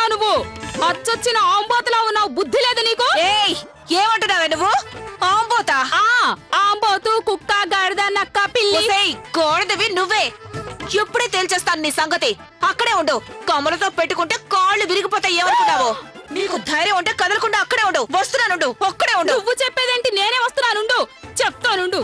మాట్లాడుతున్నావు నువ్వు? అచ్చొచ్చిన ఆంబోతలా ఉన్నావు, బుద్ధి లేదు నీకు? ఏమంటున్నావే నువ్వు? ఆంబోతా? ఆంబోతు, కుక్క, గాడిద, నక్క, పిల్లి. గోడదివి నువ్వే. ఎప్పుడే తేల్చేస్తాను నీ సంగతి. అక్కడే ఉండు. కమ్మలతో పెట్టుకుంటే కాళ్ళు విరిగిపోతాయి. ఏమనుకున్నావు? నీకు ధైర్యం ఉంటే కదలకుండా అక్కడే ఉండు. వస్తున్నానుండు, ఒక్కడే ఉండు. నువ్వు చెప్పేదేంటి? నేనే వస్తున్నానుండు, చెప్తానుండు.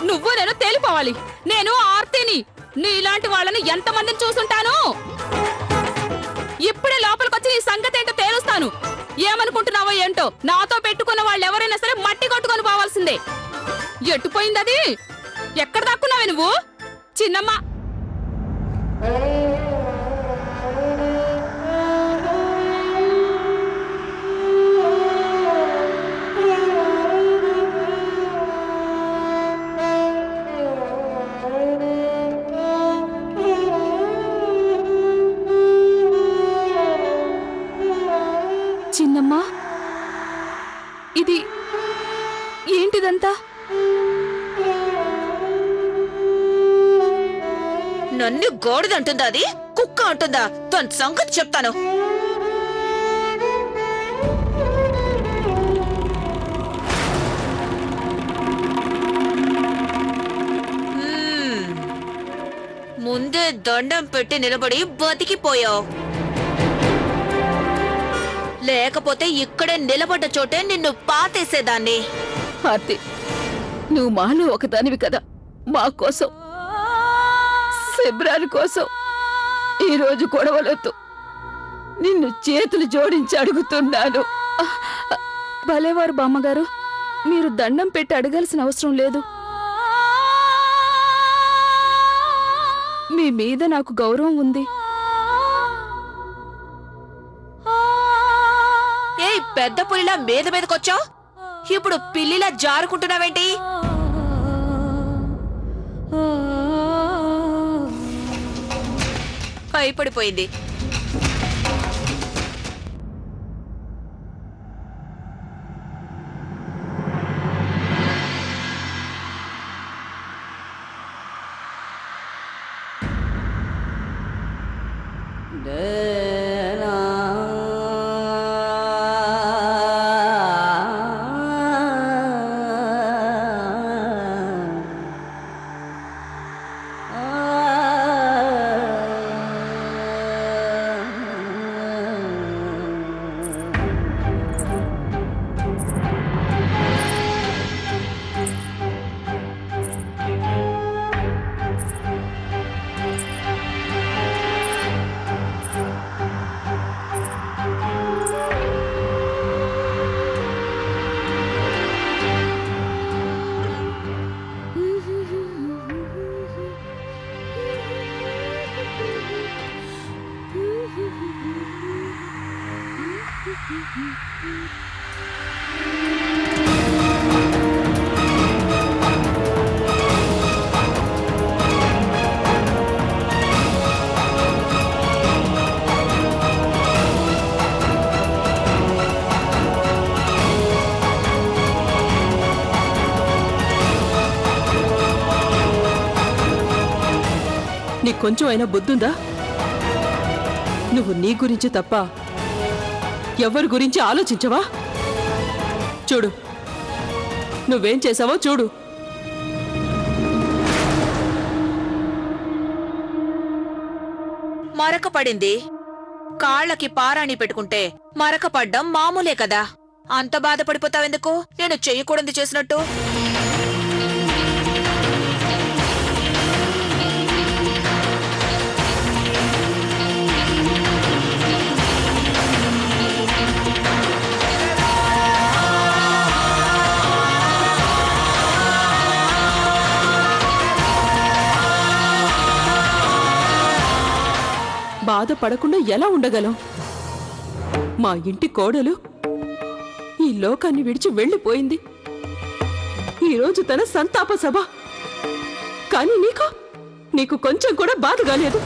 నువ్వు నేను తేలిపోవాలి. నేను ఆర్తిని. నీలాంటి వాళ్ళని ఎంతమందిని చూసుంటాను. ఇప్పుడే లోపలికొచ్చి నీ సంగతి ఏంటో తేలుస్తాను. ఏమనుకుంటున్నావో ఏంటో. నాతో పెట్టుకున్న వాళ్ళు ఎవరైనా సరే మట్టి కొట్టుకొని పోవాల్సిందే. ఎట్టుపోయింది అది? ఎక్కడ దాక్కున్నావే నువ్వు? చిన్నమ్మ, చిన్నమ్మా, ఇది ఏంటిదంతా? నన్ను గోడదంటుందా? అది కుక్క అంటుందా? తన సంగతి చెప్తాను. ముందే దండం పెట్టి నిలబడి బతికిపోయావు. లేకపోతే ఇక్కడే నిలబడ్డ చోటే నిన్ను పాతేసేదాన్ని. ఆర్తి, నువ్వు మాలో ఒకదానివి కదా. మా కోసం, శిబ్రాని కోసం ఈరోజు గొడవలొద్దు. నిన్ను చేతులు జోడించి అడుగుతున్నాను. భలేవారు బామ్మగారు, మీరు దండం పెట్టి అడగాల్సిన అవసరం లేదు. మీ మీద నాకు గౌరవం ఉంది. పెద్ద పులిలా మీదకొచ్చావు. ఇప్పుడు పిల్లిలా జారుకుంటున్నావేంటి? భయపడిపోయింది. నీకు కొంచెం అయినా బుద్ధుందా? నువ్వు నీ గురించి తప్ప ఎవరి గురించి ఆలోచించవా? చూడు, నువ్వేం చేసావో చూడు. మరక పడింది. కాళ్ళకి పారాణి పెట్టుకుంటే మరక పడ్డం మామూలే కదా. అంత బాధపడిపోతావెందుకు? నేను చెయ్యకూడదు చేసినట్టు. బాధపడకుండా ఎలా ఉండగలం? మా ఇంటి కోడలు ఈ లోకాన్ని విడిచి వెళ్ళిపోయింది. ఈరోజు తన సంతాప సభ. కానీ నీకు కొంచెం కూడా బాధగా లేదు.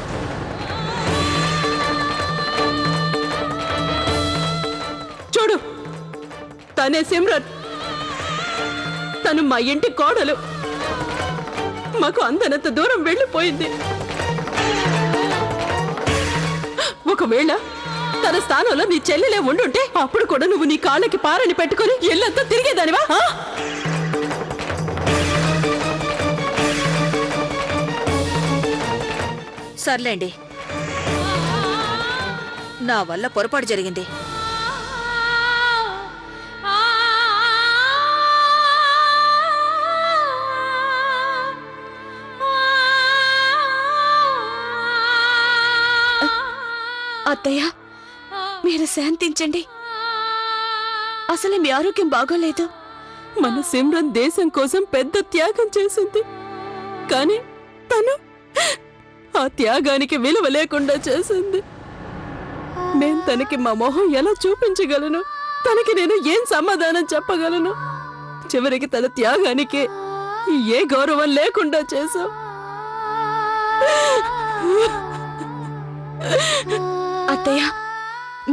చూడు, తనే సిమ్రన్. తను మా ఇంటి కోడలు. మాకు అందనంత దూరం వెళ్ళిపోయింది. ఒకవేళ తన స్థానంలో నీ చెల్లెలే ఉండుంటే అప్పుడు కూడా నువ్వు నీ కాళ్ళకి పారని పెట్టుకుని ఇల్లంతా తిరిగేదానివా? సర్లేండి, నా వల్ల పొరపాటు జరిగింది. అత్తయ్య, మీరు శాంతించండి. అసలు మీ ఆరోగ్యం బాగోలేదు. మన సిమ్రన్ దేశం కోసం పెద్ద త్యాగం చేసింది, కానీ తను ఆ త్యాగానికి విలువ లేకుండా చేసింది. నేను తనకి మా మొహం ఎలా చూపించగలను? తనకి నేను ఏం సమాధానం చెప్పగలను? చివరికి తన త్యాగానికి ఏ గౌరవం లేకుండా చేశాం. అత్తయ్య,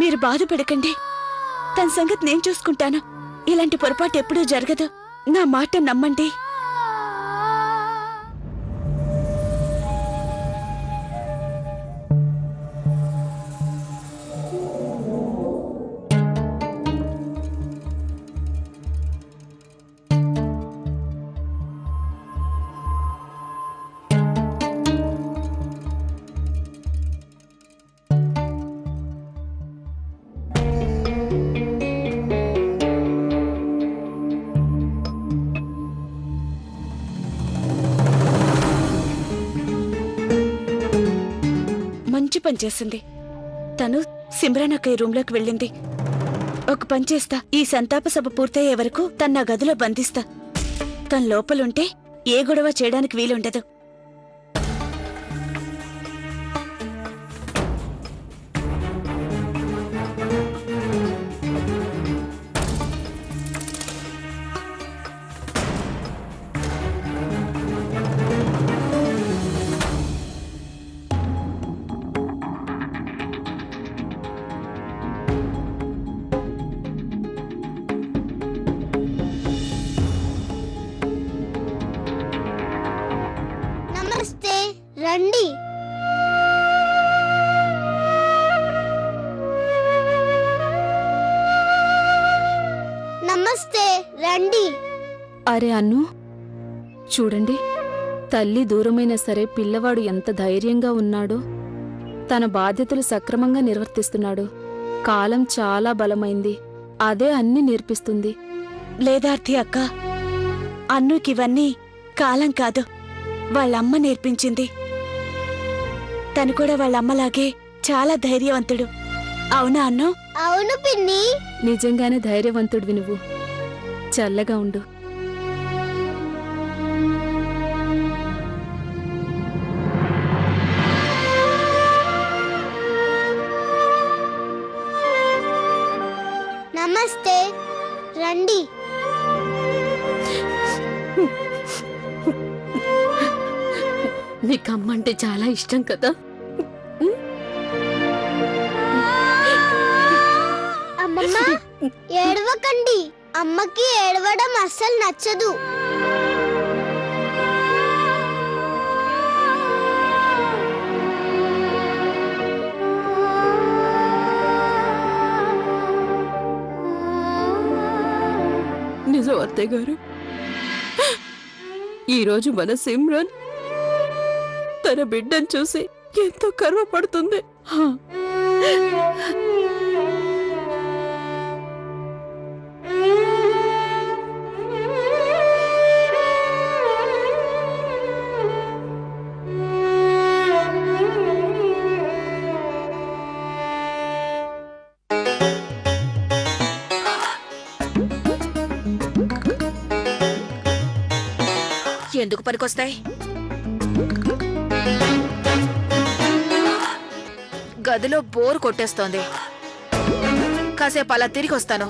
మీరు బాధపడకండి. తన సంగతి నేను చూసుకుంటాను. ఇలాంటి పొరపాటు ఎప్పుడూ జరగదు. నా మాట నమ్మండి. మంచి పని చేసింది. తను సిమ్రాన్ అక్కయ్య రూంలోకి వెళ్ళింది. ఒక పని చేస్తా, ఈ సంతాప సభ పూర్తయ్యే వరకు తన నా గదిలో బంధిస్తా. తన లోపలుంటే ఏ గొడవ చేయడానికి వీలుండదు. నమస్తే, రండి. నమస్తే, రండి. అరే అన్ను, చూడండి, తల్లి దూరమైనా సరే పిల్లవాడు ఎంత ధైర్యంగా ఉన్నాడో. తన బాధ్యతలు సక్రమంగా నిర్వర్తిస్తున్నాడు. కాలం చాలా బలమైంది, అదే అన్ని నేర్పిస్తుంది. లేదార్థి అక్క, అన్నుకివన్నీ కాలం కాదు, వాళ్ళమ్మ నేర్పించింది. తను కూడా వాళ్ళమ్మలాగే చాలా ధైర్యవంతుడు. అవునా అన్ను? అవును పిన్ని. నిజంగానే ధైర్యవంతుడివి నువ్వు. చల్లగా ఉండు. నమస్తే, రండి. నీకు అమ్మంటే చాలా ఇష్టం కదా? అమ్మమ్మ, ఏడవకండి. అమ్మకి ఏడవడం అస్సలు నచ్చదు. నిజం అత్తయ్య గారు, ఈరోజు మన సిమ్రన్ తన బిడ్డను చూసి ఎంతో గర్వపడుతుంది. ఎందుకు పనికొస్తాయి? గదిలో బోర్ కొట్టేస్తోంది. కాసేపు అలా తిరిగి వస్తాను.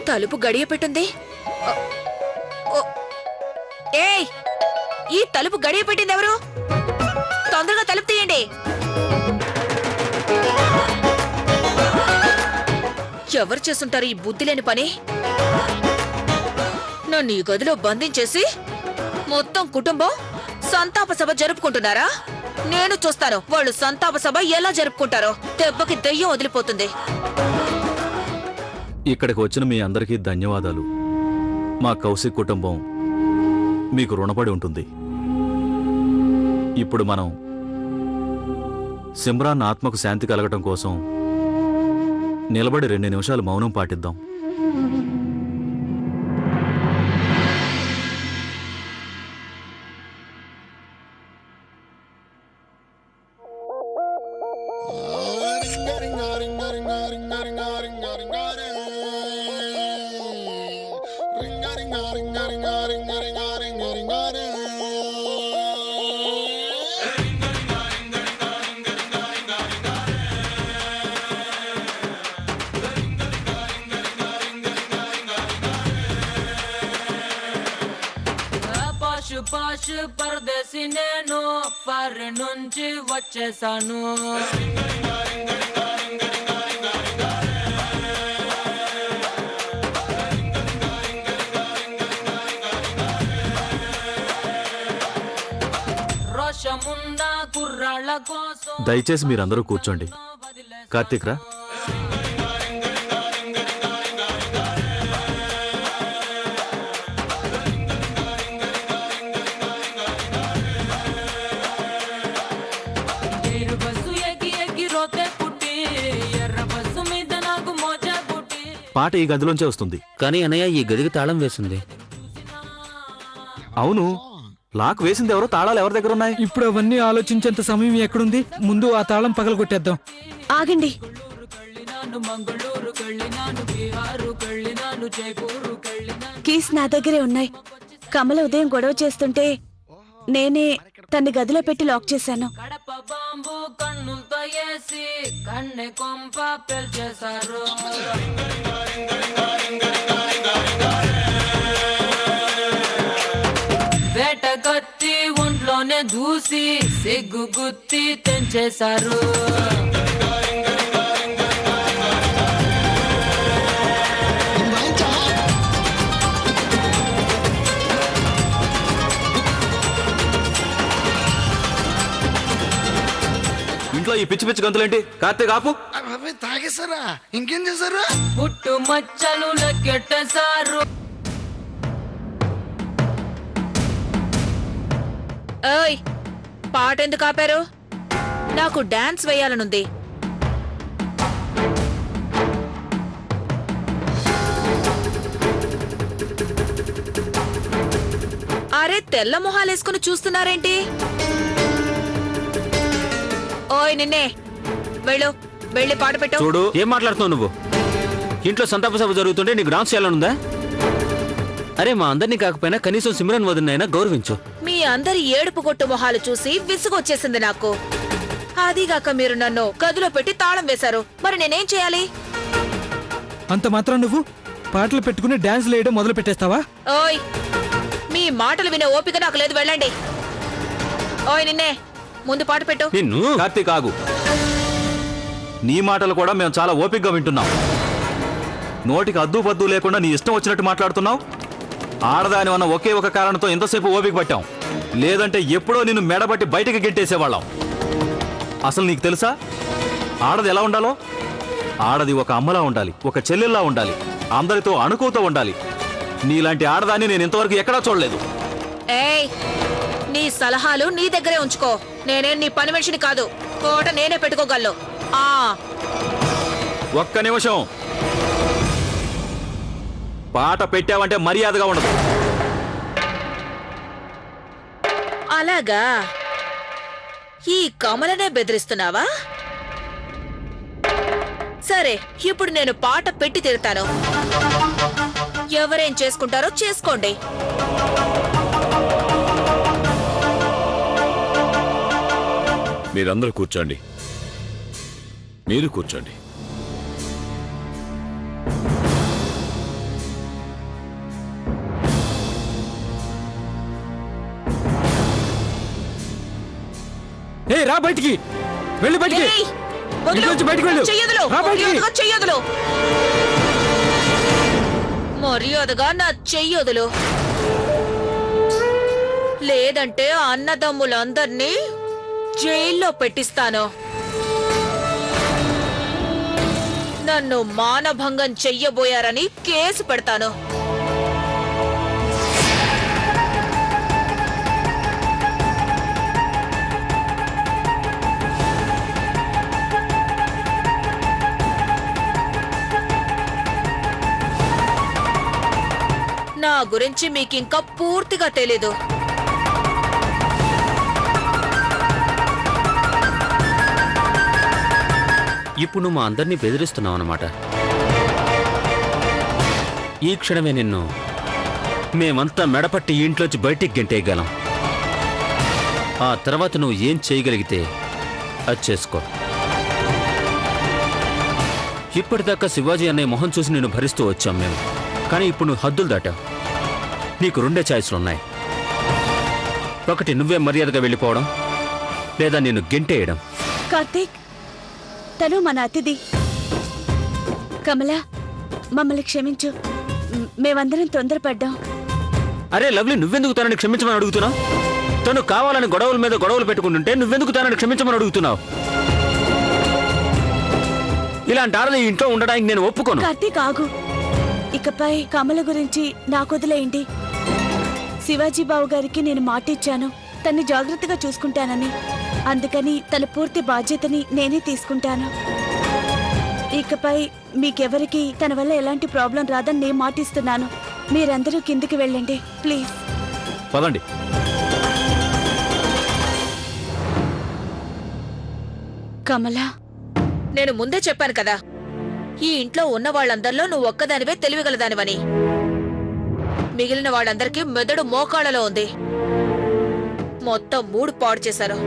తలుపు గడియ పెట్టుంది. ఏయ్, ఈ తలుపు గడియ పెట్టింది ఎవరు? తొందరగా తలుపు తీయండి. ఎవరు చేస్తుంటారు ఈ బుద్ధి లేని పని? నన్ను ఈ గదిలో బంధించేసి మొత్తం కుటుంబం సంతాప సభ జరుపుకుంటున్నారా? నేను చూస్తాను వాళ్ళు సంతాప సభ ఎలా జరుపుకుంటారో. దెబ్బకి దెయ్యం వదిలిపోతుంది. ఇక్కడికి వచ్చిన మీ అందరికీ ధన్యవాదాలు. మా కౌశిక్ కుటుంబం మీకు రుణపడి ఉంటుంది. ఇప్పుడు మనం సిమ్రాన్ ఆత్మకు శాంతి కలగటం కోసం నిలబడి 2 నిమిషాలు మౌనం పాటిద్దాం. పాష్ పరదేశి నేను ఫారెన్ నుంచి వచ్చేసాను. రోషముంద కుర్రాళ్ళ కోసం దయచేసి మీరందరూ కూర్చోండి. కార్తీక్ రా. పాట ఈ గదిలోంచే వస్తుంది. కానీ అన్నయ్య ఈ గదికి తాళం వేసింది. అవును, లాక్ వేసింది ఎవరో, తాళాలు ఎవరి దగ్గర ఉన్నాయి? ఇప్పుడు అవన్నీ ఆలోచించేంత సమయం ఎక్కడుంది? ముందు ఆ తాళం పగలగొట్టేద్దాం. ఆగండి. కీస్ నా దగ్గరే ఉన్నాయి. కమల ఉదయం గొడవ చేస్తుంటే నేనే తన్ని గదిలో పెట్టి లాక్ చేశాను. కడప బాంబు కన్నులతో వేసి కన్నె కొంప పెల్చేశారు. వేట కత్తి ఒంట్లోనే దూసి సిగ్గు గుత్తి తెంచేశారు. ఇంట్లో ఈ పిచ్చి పిచ్చి గంతులేంటి? కార్తీక్ ఆపు. తాగేశారా? ఇంకేం చేశారు? పుట్టు మచ్చలు లెక్కెట్టేశారు. ఏయ్, పాట ఎందుకు ఆపారు? నాకు డాన్స్ వేయాలనుంది. అరే, తెల్ల మొహాలేసుకుని చూస్తున్నారేంటి? ఓయ్ నిన్నే, వెళ్ళి పాట పెట్టు. చూడు, ఏం మాట్లాడుతున్నావు నువ్వు? ఇంట్లో సంతాప సభ జరుగుతుంటే నీకు డాన్స్ చేయాలనుందా? అరే, మా అందరినీ కాకపోయినా కనీసం సిమ్రన్ వదినైనా గౌరవించు. మీ అందరి ఏడుపు కొట్టు మొహాలు చూసి విసుగొచ్చేసింది నాకు. అదిగాక మీరు నన్ను గదిలో పెట్టి తాళం వేశారు. మరి నేనేం చేయాలి? అంత మాత్రం నువ్వు పాటలు పెట్టుకుని డాన్స్ వేయడం మొదలు పెట్టేస్తావా? ఓయ్, మీ మాటలు వినే ఓపిక నాకు లేదు. వెళ్ళండి. ఓయ్ నిన్నే, ముందు పాట పెట్టు. నిన్ను. కార్తీక్ ఆగు. నీ మాటలు కూడా మేము చాలా ఓపికగా వింటున్నాం. నోటికి అద్దు పద్దు లేకుండా నీ ఇష్టం వచ్చినట్టు మాట్లాడుతున్నావు. ఆడదాని వల్ల ఒకే ఒక కారణంతో ఎంతసేపు ఓపిక పట్టాం. లేదంటే ఎప్పుడో నిన్ను మెడబట్టి బయటకు గెట్టేసేవాళ్ళం. అసలు నీకు తెలుసా ఆడది ఎలా ఉండాలో? ఆడది ఒక అమ్మలా ఉండాలి, ఒక చెల్లెల్లా ఉండాలి, అందరితో అణుకుతూ ఉండాలి. నీలాంటి ఆడదాన్ని నేను ఇంతవరకు ఎక్కడా చూడలేదు. ఏయ్, నీ సలహాలు నీ దగ్గరే ఉంచుకో. నేనేం నీ పని మనిషిని కాదు. కోట నేనే పెట్టుకోగలను. ఒక్క నిమిషం. పాట పెట్టావంటే మర్యాదగా ఉండదు. అలాగా, ఈ కమలనే బెదిరిస్తున్నావా? సరే, ఇప్పుడు నేను పాట పెట్టి తీరుతాను. ఎవరేం చేసుకుంటారో చేసుకోండి. మీరందరూ కూర్చోండి. మీరు కూర్చోండి. ఏ, రా బయటికి. వెళ్ళి బయటికి. ఏయ్, వదిలు. ఇంట్లోంచి బయటికి వెళ్ళు. చెయ్యొదులు. రా బయటికి. చెయ్యొదులు. మర్యాదగా నా చెయ్యొదులు, లేదంటే అన్నదమ్ములందర్నీ జైల్లో పెట్టిస్తాను. నన్ను మానభంగం చెయ్యబోయారని కేసు పెడతాను. నా గురించి మీకింకా పూర్తిగా తెలీదు. ఇప్పుడు నువ్వు మా అందరినీ బెదిరిస్తున్నావు అన్నమాట. ఈ క్షణమే నిన్ను మేమంతా మెడపట్టి ఇంట్లోంచి బయటికి గెంటేయగలం. ఆ తర్వాత నువ్వు ఏం చేయగలిగితే అది చేసుకో. ఇప్పటిదాకా శివాజీ అన్నయ్య మొహం చూసి నేను భరిస్తూ వచ్చాం మేము. కానీ ఇప్పుడు నువ్వు హద్దులు దాటావు. నీకు రెండే ఛాయిస్లున్నాయి. ఒకటి నువ్వే మర్యాదగా వెళ్ళిపోవడం, లేదా నిన్ను గెంటేయడం. కార్తీక్, తను మన అతిథి. కమల, మమ్మల్ని క్షమించు. మేమందరం తొందరపడ్డాం. అరే లవ్లీ, నువ్వెందుకు తనని క్షమించమని అడుగుతున్నావు? తను కావాలని గొడవల మీద గొడవలు పెట్టుకుంటుంటే నువ్వెందుకు తనని క్షమించమని అడుగుతున్నావు? ఇలాంటి ఆడది ఇంట్లో ఉండడానికి నేను ఒప్పుకోను. కార్తీక్ ఆగు. ఇకపై కమల గురించి నాకొదిలేయండి. శివాజీ బావు గారికి నేను మాటిచ్చాను తన్ని జాగ్రత్తగా చూసుకుంటానని. అందుకని తన పూర్తి బాధ్యతని నేనే తీసుకుంటాను. ఇకపై మీకెవరికి తన వల్ల ఎలాంటి ప్రాబ్లం రాదని నేను మాటిస్తున్నాను. మీరందరూ కిందికి వెళ్ళండి ప్లీజ్. పదండి. కమలా, నేను ముందే చెప్పాను కదా, ఈ ఇంట్లో ఉన్న వాళ్ళందరిలో నువ్వు ఒక్కదానివే తెలివిగలదానివని. మిగిలిన వాళ్ళందరికీ మెదడు మోకాళ్ళలో ఉంది. మొత్తం మూడు పాడు చేశారు.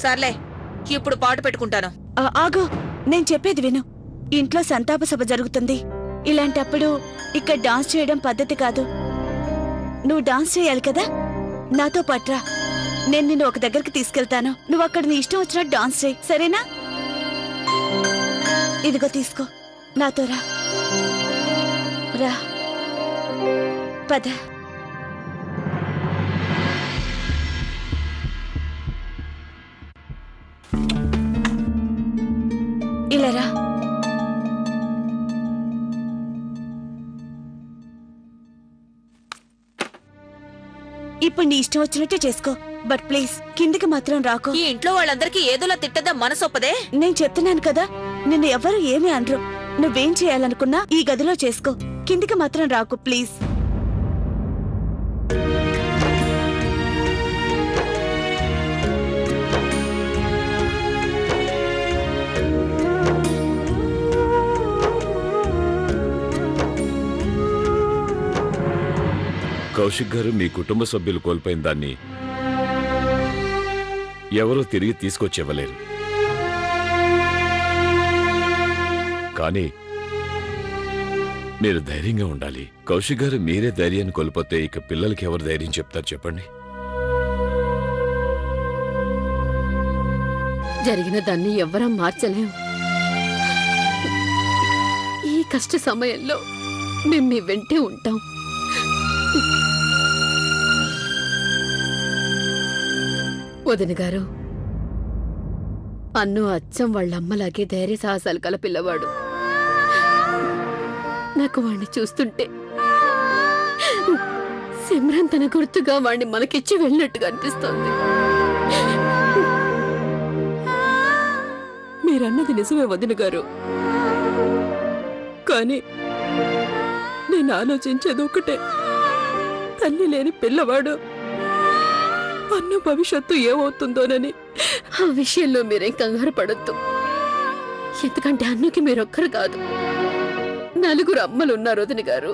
సర్లే, ఇప్పుడు పాట పెట్టుకుంటాను. ఆగు, నేను చెప్పేది విను. ఇంట్లో సంతాప సభ జరుగుతుంది. ఇలాంటప్పుడు ఇక్కడ డాన్స్ చేయడం పద్ధతి కాదు. నువ్వు డాన్స్ చేయాలి కదా, నాతో పట్రా. నేను నిన్ను ఒక దగ్గరికి తీసుకెళ్తాను. నువ్వు అక్కడ నీ ఇష్టం వచ్చినట్టు డాన్స్ చేయి, సరేనా? ఇదిగో తీసుకో, నాతో రా. రా, పద. ఇలా రా. ఇప్పుడు నీ ఇష్టం వచ్చినట్టే చేసుకో, బట్ ప్లీజ్ కిందికి మాత్రం రాకో. ఈ ఇంట్లో వాళ్ళందరికీ ఏదోలా తిట్టదా మనసొప్పదే. నేను చెప్తున్నాను కదా, నిన్ను ఎవరు ఏమీ అనరు. నువ్వేం చేయాలనుకున్నా ఈ గదిలో చేసుకో, కిందికి మాత్రం రాకు ప్లీజ్. కౌశిక్ గారు, మీ కుటుంబ సభ్యులు కోల్పోయిన దాన్ని ఎవరూ తిరిగి తీసుకొచ్చివ్వలేరు. కానీ మీరు ధైర్యంగా ఉండాలి. కౌశిక్ గారు, మీరే ధైర్యాన్ని కోల్పోతే ఇక పిల్లలకి ఎవరు ధైర్యం చెప్తారు చెప్పండి? జరిగిన దాన్ని ఎవ్వరం మార్చలేం. ఈ కష్ట సమయంలో మేము మీ వెంటే ఉంటాం. వదిన గారు, అన్ను అచ్చం వాళ్ళమ్మలాగే ధైర్య సాహసాలు కల పిల్లవాడు. నాకు వాణ్ణి చూస్తుంటే సిమ్రన్ తన గుర్తుగా వాణ్ణి మనకిచ్చి వెళ్ళినట్టుగా అనిపిస్తోంది. మీరన్నది నిజమే వదిన గారు, కానీ నేను ఆలోచించేది ఒకటే. తల్లి లేని పిల్లవాడు, అన్న భవిష్యత్తు ఏమవుతుందోనని. ఆ విషయంలో మీరేం కంగారు పడొద్దు. ఎందుకంటే అన్నకి మీరొక్కరు కాదు, 4 అమ్మలున్నారు వదిన గారు.